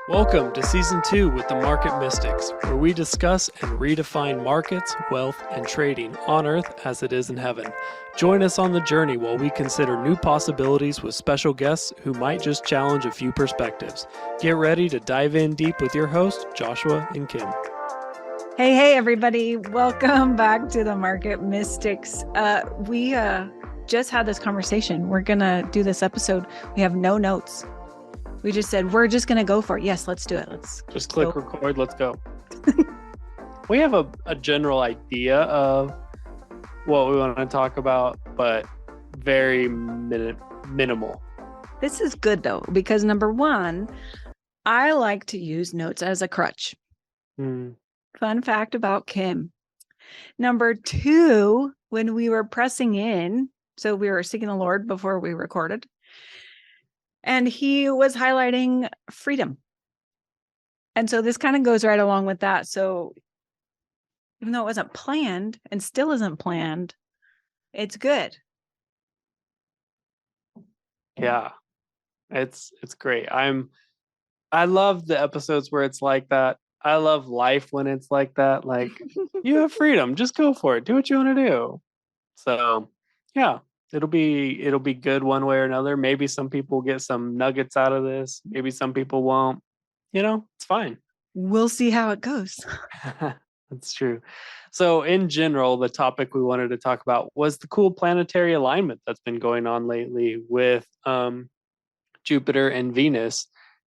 Welcome to Season 2 with the Market Mystics, where we discuss and redefine markets, wealth, and trading on Earth as it is in heaven. Join us on the journey while we consider new possibilities with special guests who might just challenge a few perspectives. Get ready to dive in deep with your hosts, Joshua and Kim. Hey, everybody. Welcome back to the Market Mystics. We just had this conversation. We're going to do this episode. We have no notes. We just said, we're just going to go for it. Yes, let's do it. Let's just click record. Let's go. We have a general idea of what we want to talk about, but very minimal. This is good, though, because number one, I like to use notes as a crutch. Fun fact about Kim. Number two, when we were pressing in, so we were seeking the Lord before we recorded, and he was highlighting freedom. And so this kind of goes right along with that. So even though it wasn't planned and still isn't planned, it's good. Yeah, it's great. I love the episodes where it's like that. I love life when it's like that. Like, you have freedom, just go for it. Do what you want to do. So yeah, it'll be good one way or another. Maybe some people get some nuggets out of this. Maybe some people won't. It's fine. We'll see how it goes. That's true. So in general, the topic we wanted to talk about was the cool planetary alignment that's been going on lately with Jupiter and Venus.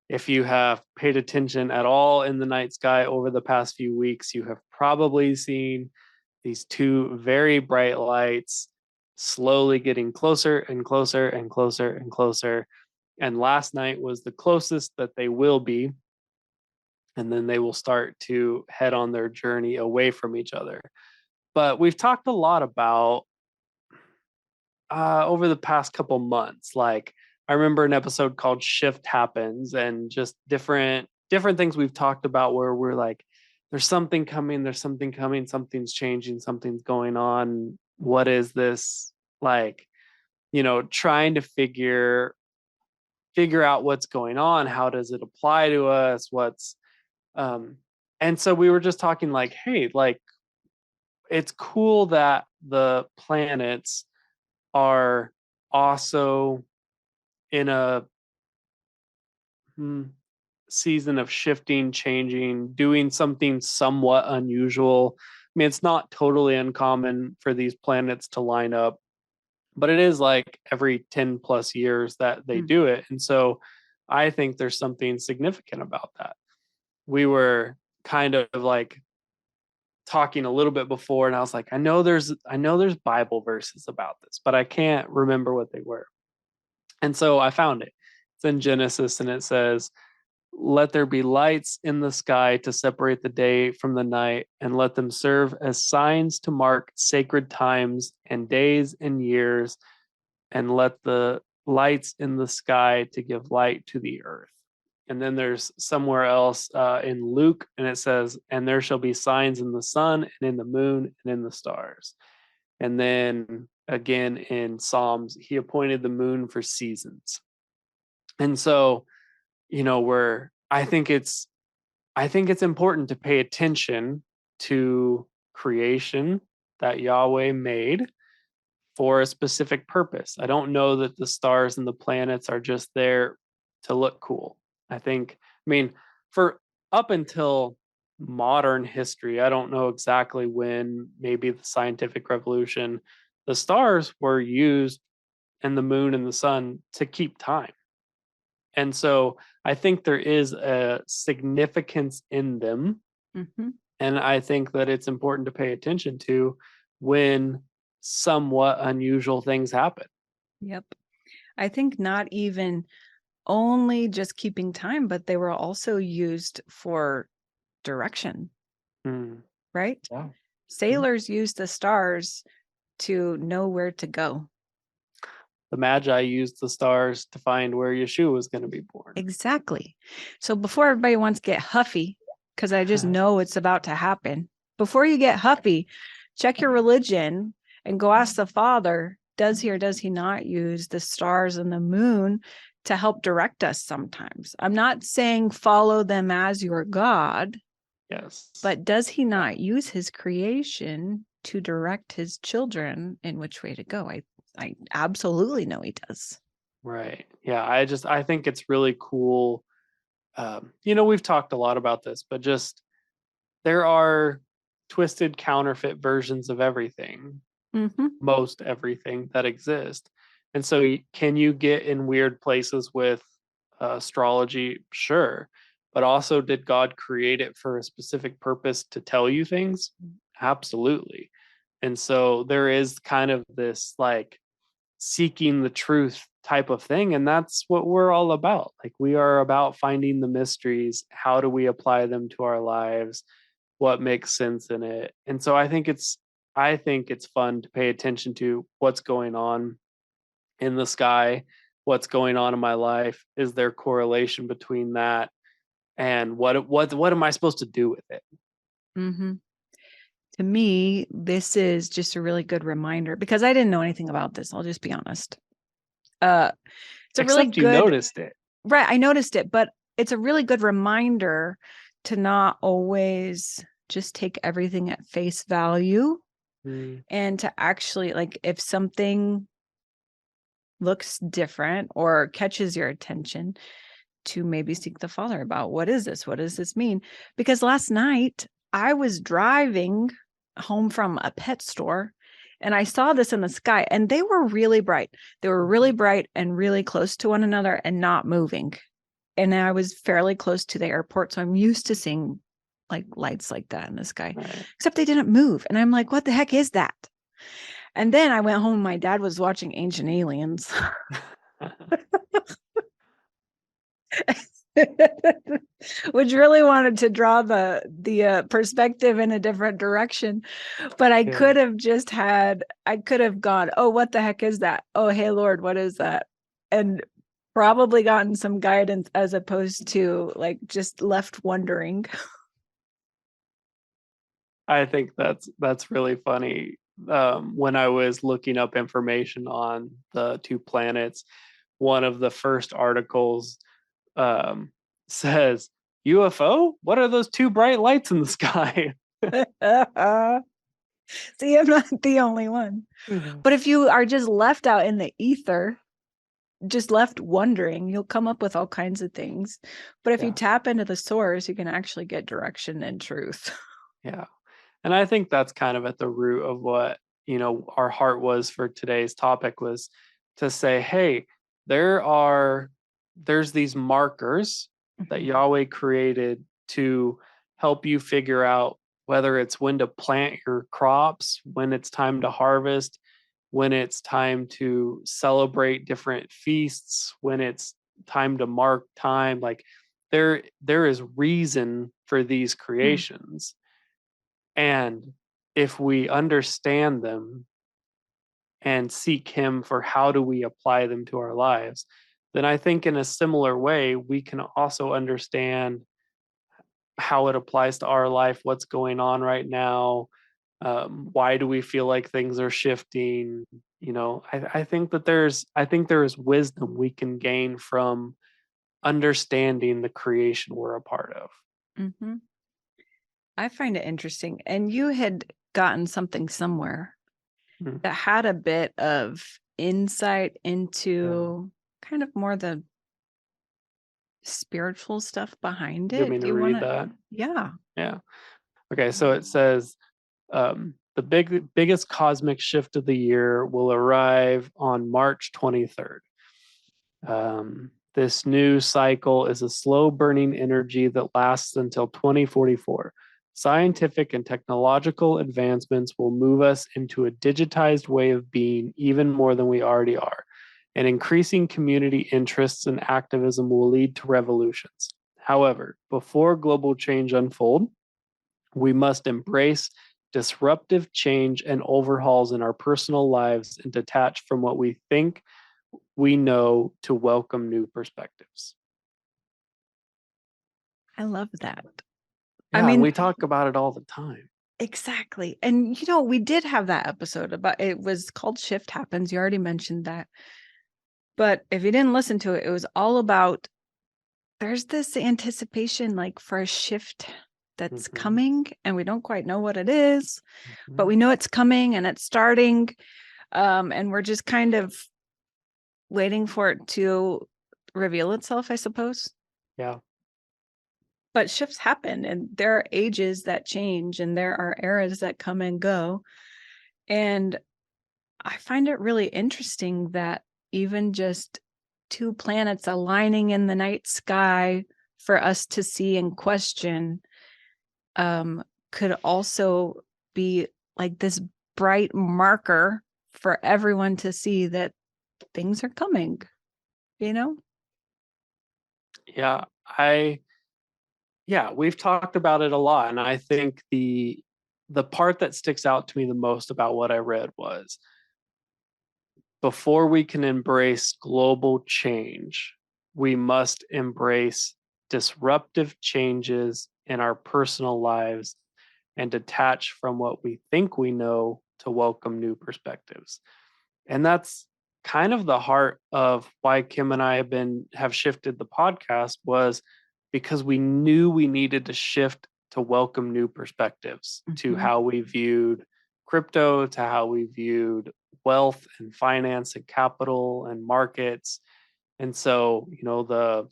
If you have paid attention at all in the night sky over the past few weeks, you have probably seen these two very bright lights slowly getting closer and closer and closer and closer. And last night was the closest that they will be. And then they will start to head on their journey away from each other. But we've talked a lot about over the past couple months, like I remember an episode called Shift Happens, and just different things we've talked about where we're like, there's something coming, something's changing, something's going on. What is this? Like, trying to figure out what's going on. How does it apply to us? And so we were just talking like, hey, like, it's cool that the planets are also in a season of shifting, changing, doing something somewhat unusual. I mean, it's not totally uncommon for these planets to line up, but it is like every 10 plus years that they do it. And so I think there's something significant about that. We were kind of like talking a little bit before, and I was like, I know there's Bible verses about this, but I can't remember what they were. And so I found it. It's in Genesis, and it says, let there be lights in the sky to separate the day from the night, and let them serve as signs to mark sacred times and days and years, and let the lights in the sky to give light to the earth. And then there's somewhere else in Luke, and it says, and there shall be signs in the sun and in the moon and in the stars. And then again in Psalms, he appointed the moon for seasons. And so, I think it's important to pay attention to creation that Yahweh made for a specific purpose. I don't know that the stars and the planets are just there to look cool. For up until modern history, I don't know exactly when, maybe the scientific revolution, the stars were used and the moon and the sun to keep time. And so I think there is a significance in them. Mm-hmm. And I think that it's important to pay attention to when somewhat unusual things happen. Yep. I think not even only just keeping time, but they were also used for direction. Right? Yeah. Sailors used the stars to know where to go. The Magi used the stars to find where Yeshua was going to be born. Exactly. So before everybody wants to get huffy, because I just know it's about to happen, before you get huffy, check your religion and go ask the Father, does he or does he not use the stars and the moon to help direct us sometimes. I'm not saying follow them as your God. Yes. But does he not use his creation to direct his children in which way to go? I absolutely know he does. Right. Yeah. I think it's really cool. We've talked a lot about this, but just there are twisted counterfeit versions of everything, most everything that exists. And so can you get in weird places with astrology? Sure. But also, did God create it for a specific purpose to tell you things? Absolutely. And so there is kind of this like seeking the truth type of thing. And that's what we're all about. Like, we are about finding the mysteries. How do we apply them to our lives? What makes sense in it? And so I think it's fun to pay attention to what's going on in the sky, what's going on in my life. Is there correlation between that and what am I supposed to do with it? To me, this is just a really good reminder because I didn't know anything about this. I'll just be honest. It's a really Except you good, noticed it. right? I noticed it, but it's a really good reminder to not always just take everything at face value and to actually, like, if something looks different or catches your attention, to maybe seek the Father about what is this? What does this mean? Because last night I was driving home from a pet store and I saw this in the sky and they were really bright. They were really bright and really close to one another and not moving. And I was fairly close to the airport. So I'm used to seeing like lights like that in the sky, except they didn't move. And I'm like, what the heck is that? And then I went home. My dad was watching Ancient Aliens. Which really wanted to draw the perspective in a different direction, but I could have gone, oh, what the heck is that? Oh, hey Lord, what is that? And probably gotten some guidance as opposed to like just left wondering. I think that's really funny. When I was looking up information on the two planets, one of the first articles says, UFO? What are those two bright lights in the sky? See, I'm not the only one. But if you are just left out in the ether, just left wondering, you'll come up with all kinds of things. But if you tap into the source, you can actually get direction and truth. Yeah. And I think that's kind of at the root of what, our heart was for today's topic, was to say, hey, there's these markers that Yahweh created to help you figure out whether it's when to plant your crops, when it's time to harvest, when it's time to celebrate different feasts, when it's time to mark time. Like, there is reason for these creations. And if we understand them and seek him for how do we apply them to our lives, then I think in a similar way, we can also understand how it applies to our life, what's going on right now. Why do we feel like things are shifting? I think there is wisdom we can gain from understanding the creation we're a part of. I find it interesting. And you had gotten something somewhere that had a bit of insight into kind of more the spiritual stuff behind it. You want me to read that? Yeah. Yeah. Okay. So it says, the biggest cosmic shift of the year will arrive on March 23rd. This new cycle is a slow burning energy that lasts until 2044. Scientific and technological advancements will move us into a digitized way of being even more than we already are. And increasing community interests and activism will lead to revolutions. However, before global change unfold, we must embrace disruptive change and overhauls in our personal lives and detach from what we think we know to welcome new perspectives. I love that. Yeah, I mean, we talk about it all the time. Exactly. And we did have that episode about, it was called Shift Happens. You already mentioned that. But if you didn't listen to it, it was all about, there's this anticipation like for a shift that's coming, and we don't quite know what it is, but we know it's coming and it's starting. And we're just kind of waiting for it to reveal itself, I suppose. Yeah. But shifts happen, and there are ages that change, and there are eras that come and go. And I find it really interesting that even just two planets aligning in the night sky for us to see and question could also be like this bright marker for everyone to see that things are coming, you know? Yeah. We've talked about it a lot. And I think the part that sticks out to me the most about what I read was, before we can embrace global change, we must embrace disruptive changes in our personal lives and detach from what we think we know to welcome new perspectives. And that's kind of the heart of why Kim and I have shifted the podcast, was because we knew we needed to shift to welcome new perspectives to how we viewed crypto, to how we viewed wealth and finance and capital and markets. And so, the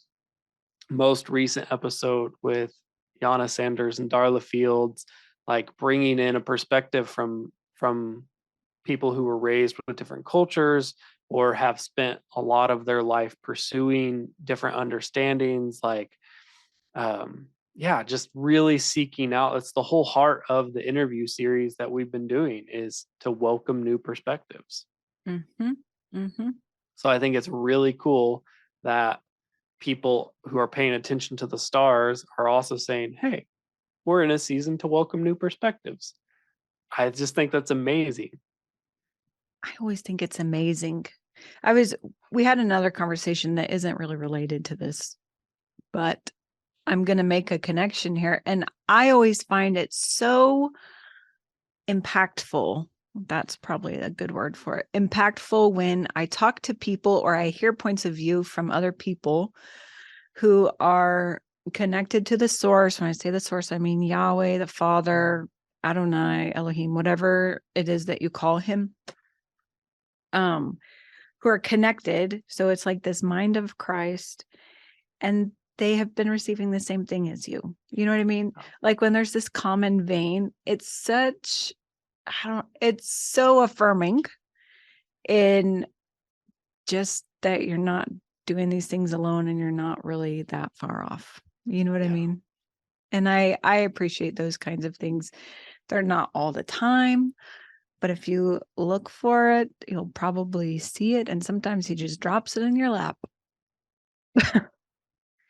most recent episode with Yana Sanders and Darla Fields, like bringing in a perspective from people who were raised with different cultures or have spent a lot of their life pursuing different understandings, like just really seeking out. It's the whole heart of the interview series that we've been doing, is to welcome new perspectives. So I think it's really cool that people who are paying attention to the stars are also saying, hey, we're in a season to welcome new perspectives. I just think that's amazing. I always think it's amazing. We had another conversation that isn't really related to this, but I'm going to make a connection here. And I always find it so impactful. That's probably a good word for it. Impactful when I talk to people or I hear points of view from other people who are connected to the source. When I say the source, I mean Yahweh, the Father, Adonai, Elohim, whatever it is that you call him, who are connected. So it's like this mind of Christ, and they have been receiving the same thing as you. You know what I mean? Like when there's this common vein, it's so affirming in just that you're not doing these things alone and you're not really that far off. You know what I mean? And I appreciate those kinds of things. They're not all the time, but if you look for it, you'll probably see it. And sometimes he just drops it in your lap.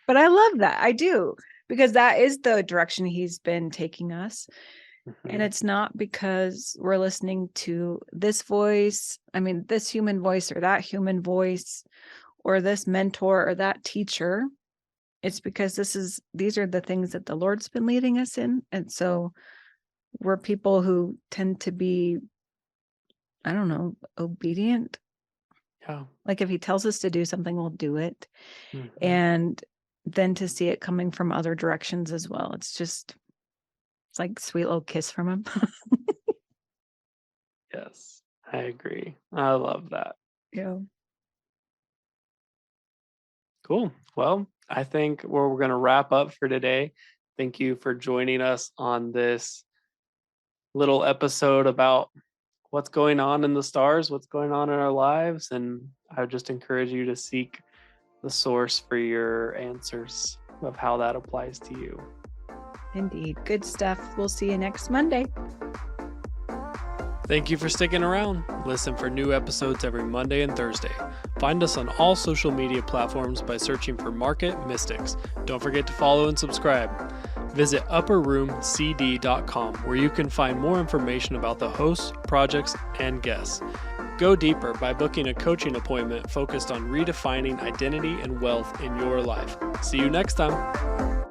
But I love that. I do, because that is the direction he's been taking us. And it's not because we're listening to this voice, this human voice or that human voice, or this mentor or that teacher. It's because these are the things that the Lord's been leading us in. And so we're people who tend to be, obedient. Yeah. Like if he tells us to do something, we'll do it. And then to see it coming from other directions as well. It's like a sweet little kiss from him. Yes, I agree. I love that. Yeah. Cool. Well, I think we're going to wrap up for today. Thank you for joining us on this little episode about what's going on in the stars, what's going on in our lives. And I would just encourage you to seek the source for your answers of how that applies to you. Indeed. Good stuff. We'll see you next Monday. Thank you for sticking around. Listen for new episodes every Monday and Thursday. Find us on all social media platforms by searching for Market Mystics. Don't forget to follow and subscribe. Visit upperroomcd.com, where you can find more information about the hosts, projects, and guests. Go deeper by booking a coaching appointment focused on redefining identity and wealth in your life. See you next time.